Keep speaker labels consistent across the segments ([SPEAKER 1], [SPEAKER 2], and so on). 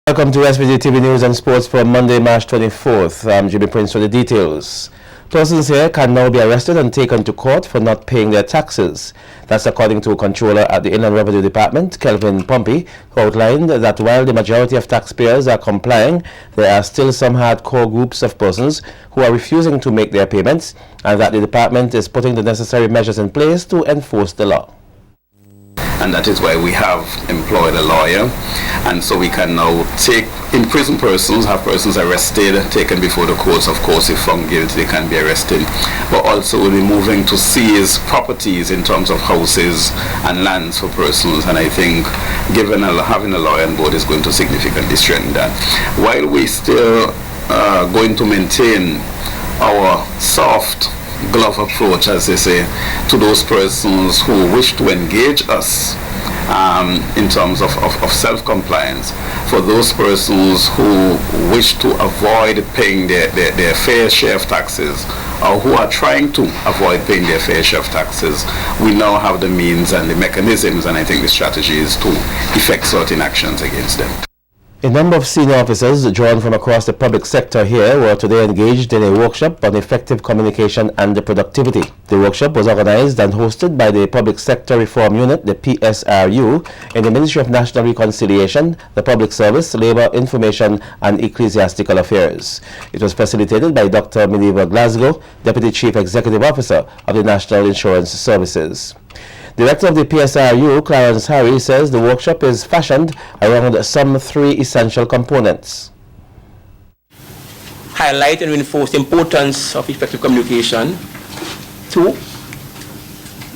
[SPEAKER 1] Welcome to SVG-TV News and Sports for Monday, March 24th. I'm Jimmy Prince for the details. Persons here can now be arrested and taken to court for not paying their taxes. That's according to a controller at the Inland Revenue Department, Kelvin Pompey, who outlined that while the majority of taxpayers are complying, there are still some hardcore groups of persons who are refusing to make their payments, and that the department is putting the necessary measures in place to enforce the law.
[SPEAKER 2] And that is why we have employed a lawyer, and so we can now imprison persons, have persons arrested, taken before the courts. Of course, if found guilty, they can be arrested, but also we'll be moving to seize properties in terms of houses and lands for persons, and I think having a lawyer on board is going to significantly strengthen that. While we still going to maintain our soft glove approach, as they say, to those persons who wish to engage us in terms of self-compliance, for those persons who wish to avoid paying their fair share of taxes, or who are trying to avoid paying their fair share of taxes, we now have the means and the mechanisms, and I think the strategy is to effect certain actions against them.
[SPEAKER 1] A number of senior officers drawn from across the public sector here were today engaged in a workshop on effective communication and productivity. The workshop was organized and hosted by the Public Sector Reform Unit, the PSRU, in the Ministry of National Reconciliation, the Public Service, Labour, Information and Ecclesiastical Affairs. It was facilitated by Dr. Minerva Glasgow, Deputy Chief Executive Officer of the National Insurance Services. Director of the PSRU, Clarence Harry, says the workshop is fashioned around some three essential components.
[SPEAKER 3] Highlight and reinforce the importance of effective communication. 2,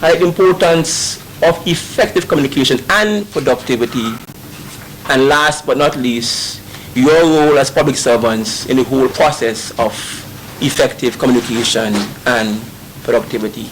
[SPEAKER 3] highlight the importance of effective communication and productivity. And last but not least, your role as public servants in the whole process of effective communication and productivity.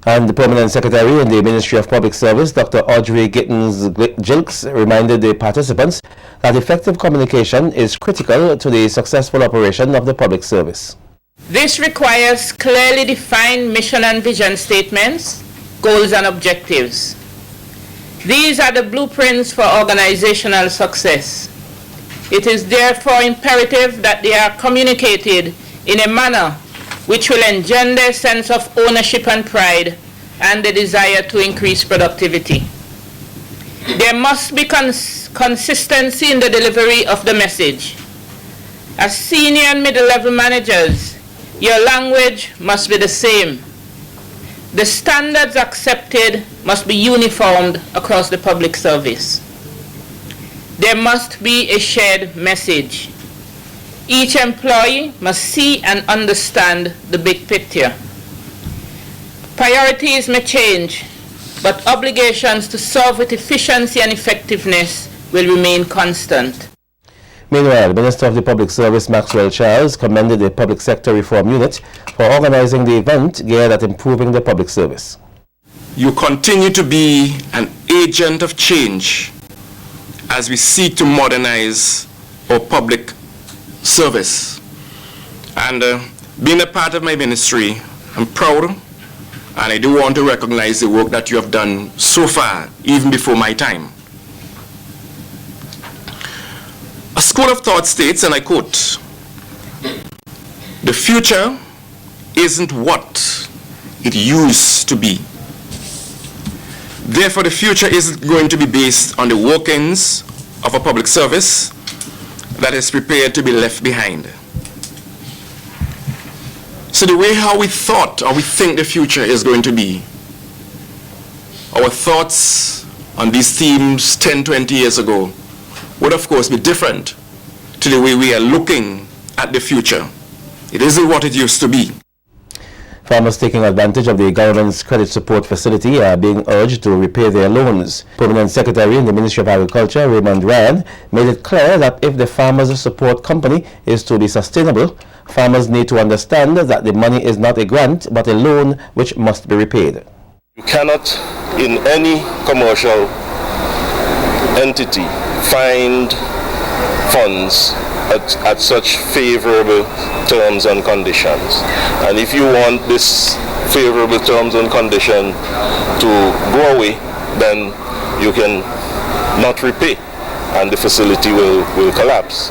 [SPEAKER 1] And the Permanent Secretary in the Ministry of Public Service, Dr. Audrey Gittins-Gilks, reminded the participants that effective communication is critical to the successful operation of the public service.
[SPEAKER 4] This requires clearly defined mission and vision statements, goals and objectives. These are the blueprints for organizational success. It is therefore imperative that they are communicated in a manner which will engender a sense of ownership and pride and the desire to increase productivity. There must be consistency in the delivery of the message. As senior and middle-level managers, your language must be the same. The standards accepted must be uniformed across the public service. There must be a shared message. Each employee must see and understand the big picture. Priorities may change, but obligations to serve with efficiency and effectiveness will remain constant.
[SPEAKER 1] Meanwhile, Minister of the Public Service Maxwell Charles commended the Public Sector Reform Unit for organizing the event geared at improving the public service.
[SPEAKER 5] You continue to be an agent of change as we seek to modernize our public service. And being a part of my ministry, I'm proud, and I do want to recognize the work that you have done so far, even before my time. A school of thought states, and I quote, "The future isn't what it used to be. Therefore, the future isn't going to be based on the workings of a public service that is prepared to be left behind." So the way how we thought or we think the future is going to be, our thoughts on these themes 10, 20 years ago would of course be different to the way we are looking at the future. It isn't what it used to be.
[SPEAKER 1] Farmers taking advantage of the government's credit support facility are being urged to repay their loans. Permanent Secretary in the Ministry of Agriculture, Raymond Ryan, made it clear that if the Farmers Support Company is to be sustainable, farmers need to understand that the money is not a grant but a loan which must be repaid.
[SPEAKER 6] You cannot, in any commercial entity, find funds at such favorable terms and conditions. And if you want this favorable terms and condition to go away, then you can not repay. and the facility will collapse.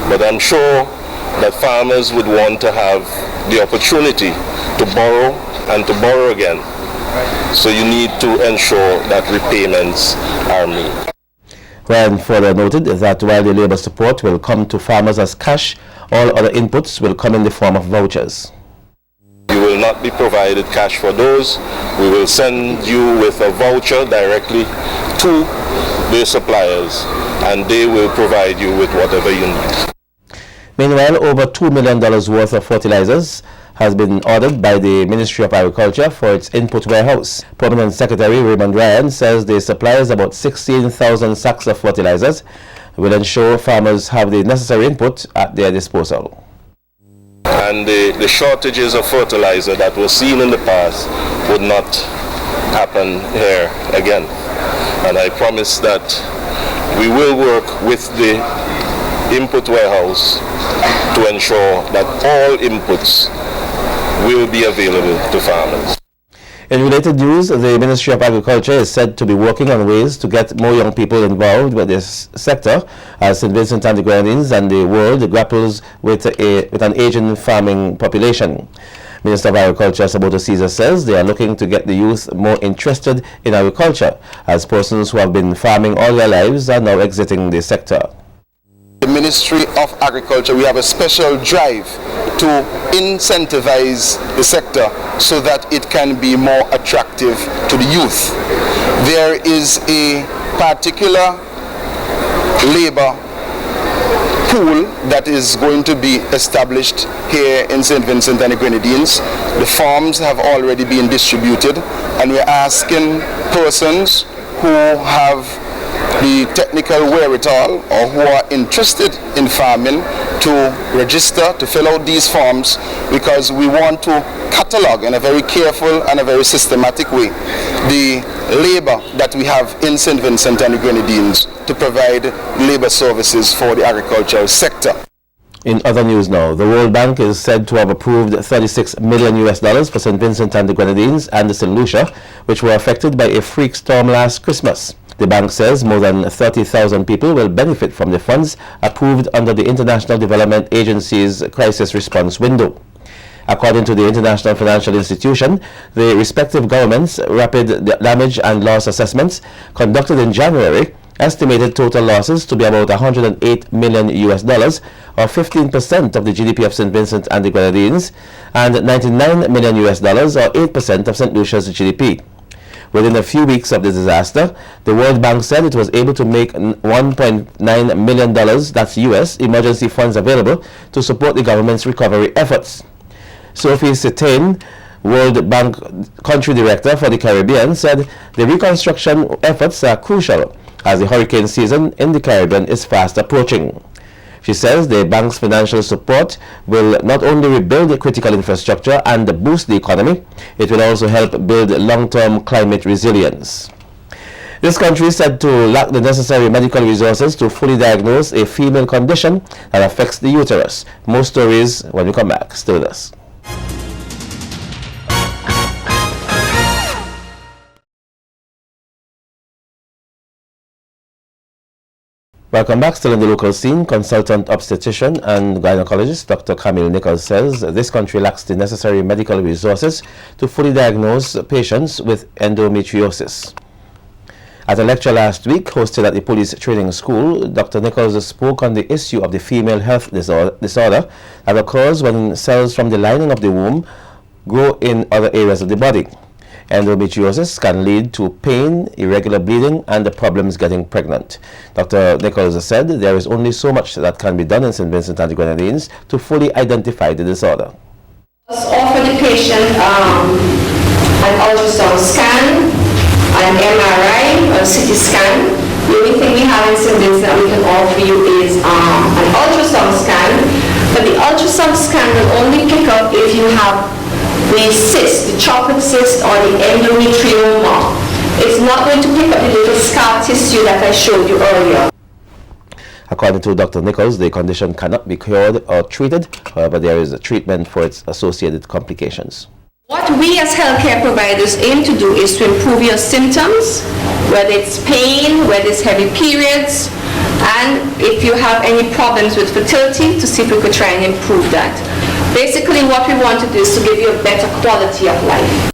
[SPEAKER 6] But I'm sure that farmers would want to have the opportunity to borrow and to borrow again. So you need to ensure that repayments are made.
[SPEAKER 1] Ryan further noted that while the labor support will come to farmers as cash, all other inputs will come in the form of vouchers.
[SPEAKER 6] You will not be provided cash for those. We will send you with a voucher directly to the suppliers, and they will provide you with whatever you need.
[SPEAKER 1] Meanwhile, over $2 million worth of fertilizers has been ordered by the Ministry of Agriculture for its input warehouse. Permanent Secretary Raymond Ryan says the supply is about 16,000 sacks of fertilizers will ensure farmers have the necessary input at their disposal.
[SPEAKER 6] And the shortages of fertilizer that were seen in the past would not happen here again. And I promise that we will work with the input warehouse to ensure that all inputs will be available to farmers.
[SPEAKER 1] In related news, the Ministry of Agriculture is said to be working on ways to get more young people involved with this sector as St. Vincent and the Grenadines and the world grapples with an aging farming population. Minister of Agriculture Saboto Caesar says they are looking to get the youth more interested in agriculture as persons who have been farming all their lives are now exiting the sector.
[SPEAKER 7] The Ministry of Agriculture, we have a special drive to incentivize the sector so that it can be more attractive to the youth. There is a particular labor pool that is going to be established here in St. Vincent and the Grenadines. The forms have already been distributed, and we're asking persons who have the technical wherewithal or who are interested in farming to register, to fill out these forms, because we want to catalog in a very careful and a very systematic way the labor that we have in St. Vincent and the Grenadines to provide labor services for the agricultural sector.
[SPEAKER 1] In other news now, the World Bank is said to have approved $36 million for St. Vincent and the Grenadines and the St. Lucia, which were affected by a freak storm last Christmas. The bank says more than 30,000 people will benefit from the funds approved under the International Development Agency's crisis response window. According to the International Financial Institution, the respective governments' rapid damage and loss assessments conducted in January estimated total losses to be about $108 million, or 15% of the GDP of St. Vincent and the Grenadines, and $99 million, or 8% of St. Lucia's GDP. Within a few weeks of the disaster, the World Bank said it was able to make $1.9 million, that's US, emergency funds available to support the government's recovery efforts. Sophie Sitain, World Bank Country Director for the Caribbean, said the reconstruction efforts are crucial as the hurricane season in the Caribbean is fast approaching. She says the bank's financial support will not only rebuild the critical infrastructure and boost the economy, it will also help build long-term climate resilience. This country is said to lack the necessary medical resources to fully diagnose a female condition that affects the uterus. More stories when we come back. Stay with us. Welcome back. Still in the local scene, consultant obstetrician and gynecologist Dr. Camille Nichols says this country lacks the necessary medical resources to fully diagnose patients with endometriosis. At a lecture last week hosted at the police training school, Dr. Nichols spoke on the issue of the female health disorder that occurs when cells from the lining of the womb grow in other areas of the body. Endometriosis can lead to pain, irregular bleeding, and the problems getting pregnant. Dr. Nichols said there is only so much that can be done in St. Vincent and the Grenadines to fully identify the disorder.
[SPEAKER 8] Offer the patient an ultrasound scan, an MRI, or a CT scan. The only thing we have in St. Vincent that we can offer you is an ultrasound scan, but the ultrasound scan will only pick up if you have the cyst, the chocolate cyst, or the endometrioma. It's not going to pick up the little scar tissue that I showed you earlier.
[SPEAKER 1] According to Dr. Nichols, the condition cannot be cured or treated. However, there is a treatment for its associated complications.
[SPEAKER 8] What we as healthcare providers aim to do is to improve your symptoms, whether it's pain, whether it's heavy periods, and if you have any problems with fertility, to see if we could try and improve that. Basically, what we want to do is to give you a better quality of life.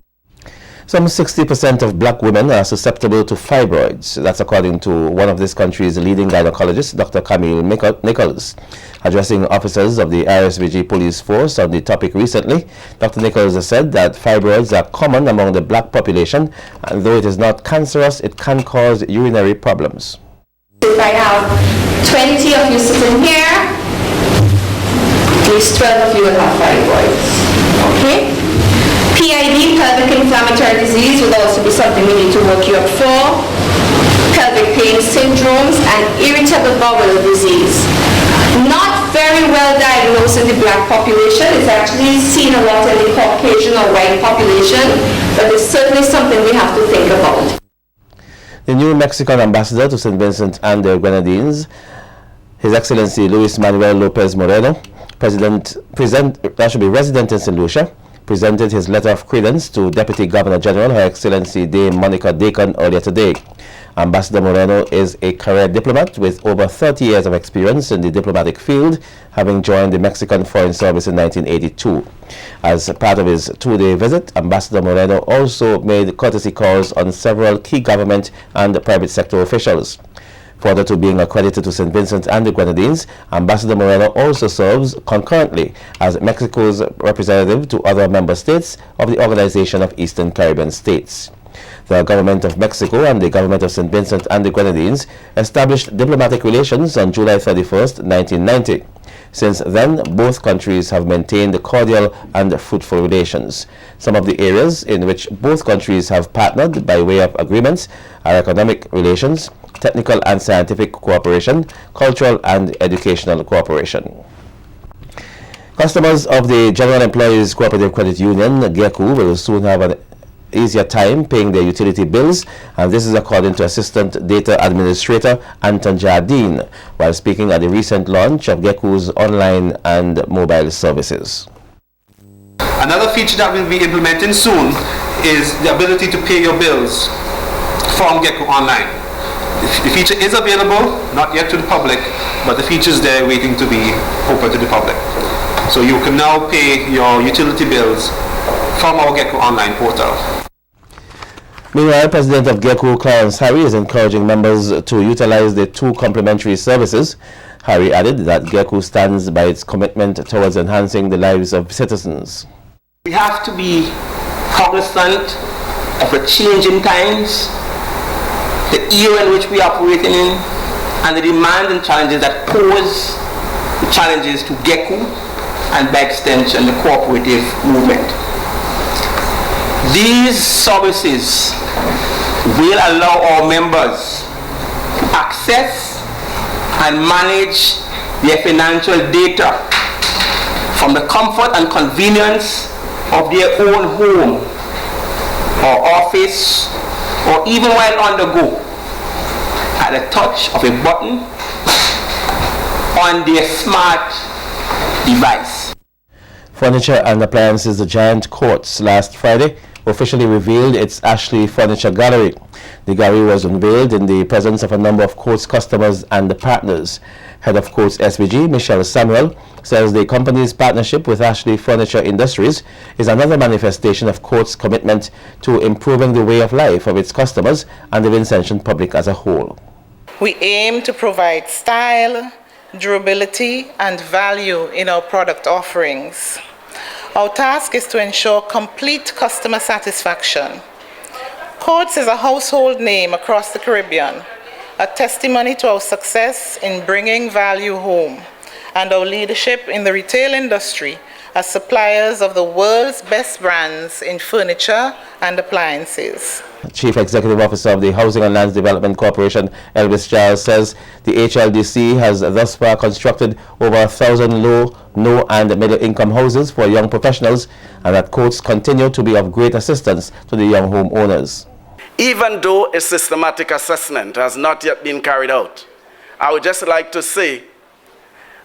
[SPEAKER 1] Some 60% of black women are susceptible to fibroids. That's according to one of this country's leading gynecologists, Dr. Camille Nichols. Addressing officers of the RSVG police force on the topic recently, Dr. Nichols has said that fibroids are common among the black population, and though it is not cancerous, it can cause urinary problems.
[SPEAKER 8] If I have 20 of you sitting here, at least 12 of you will have fibroids. Okay? PID, pelvic inflammatory disease, will also be something we need to work you up for. Pelvic pain syndromes and irritable bowel disease. Not very well diagnosed in the black population. It's actually seen a lot in the Caucasian or white population, but it's certainly something we have to think about.
[SPEAKER 1] The new Mexican ambassador to St. Vincent and the Grenadines, His Excellency Luis Manuel Lopez Moreno, resident in St. Lucia, presented his letter of credence to Deputy Governor General Her Excellency Dame Monica Dacon earlier today. Ambassador Moreno is a career diplomat with over 30 years of experience in the diplomatic field, having joined the Mexican Foreign Service in 1982. As part of his two-day visit, Ambassador Moreno also made courtesy calls on several key government and private sector officials. Further to being accredited to St. Vincent and the Grenadines, Ambassador Moreno also serves concurrently as Mexico's representative to other member states of the Organization of Eastern Caribbean States. The government of Mexico and the government of St. Vincent and the Grenadines established diplomatic relations on July 31st, 1990. Since then, both countries have maintained cordial and fruitful relations. Some of the areas in which both countries have partnered by way of agreements are economic relations, technical and scientific cooperation, cultural and educational cooperation. Customers of the General Employees Cooperative Credit Union, GECU, will soon have an easier time paying their utility bills, and this is according to Assistant Data Administrator Anton Jardine while speaking at the recent launch of GECU's online and mobile services.
[SPEAKER 9] Another feature that we'll be implementing soon is the ability to pay your bills from GECU online. The feature is available, not yet to the public, but the feature is there waiting to be open to the public. So you can now pay your utility bills from our GECU online portal.
[SPEAKER 1] Meanwhile, President of GECU, Clarence Harry, is encouraging members to utilize the two complementary services. Harry added that GECU stands by its commitment towards enhancing the lives of citizens.
[SPEAKER 3] We have to be cognizant of the changing times, the era in which we are operating in, and the demands and challenges that pose the challenges to GECU and by extension the cooperative movement. These services will allow our members to access and manage their financial data from the comfort and convenience of their own home or office, or even while on the go, at the touch of a button on their smart device.
[SPEAKER 1] Furniture and Appliances The Giant Courts last Friday officially revealed its Ashley Furniture Gallery. The gallery was unveiled in the presence of a number of Courts customers and partners. Head of Courts SVG, Michelle Samuel, says the company's partnership with Ashley Furniture Industries is another manifestation of Courts' commitment to improving the way of life of its customers and the Vincentian public as a whole.
[SPEAKER 10] We aim to provide style, durability, and value in our product offerings. Our task is to ensure complete customer satisfaction. Courts is a household name across the Caribbean, a testimony to our success in bringing value home and our leadership in the retail industry as suppliers of the world's best brands in furniture and appliances.
[SPEAKER 1] Chief Executive Officer of the Housing and Lands Development Corporation, Elvis Giles, says the HLDC has thus far constructed over 1,000 low, no and middle income houses for young professionals, and that Courts continue to be of great assistance to the young homeowners.
[SPEAKER 11] Even though a systematic assessment has not yet been carried out, I would just like to say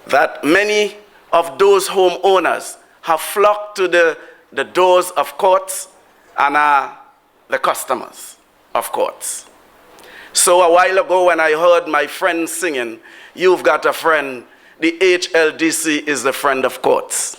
[SPEAKER 11] that many of those homeowners have flocked to the doors of Courts and are the customers of Courts. So a while ago when I heard my friend singing, "You've got a friend," the HLDC is the friend of courts.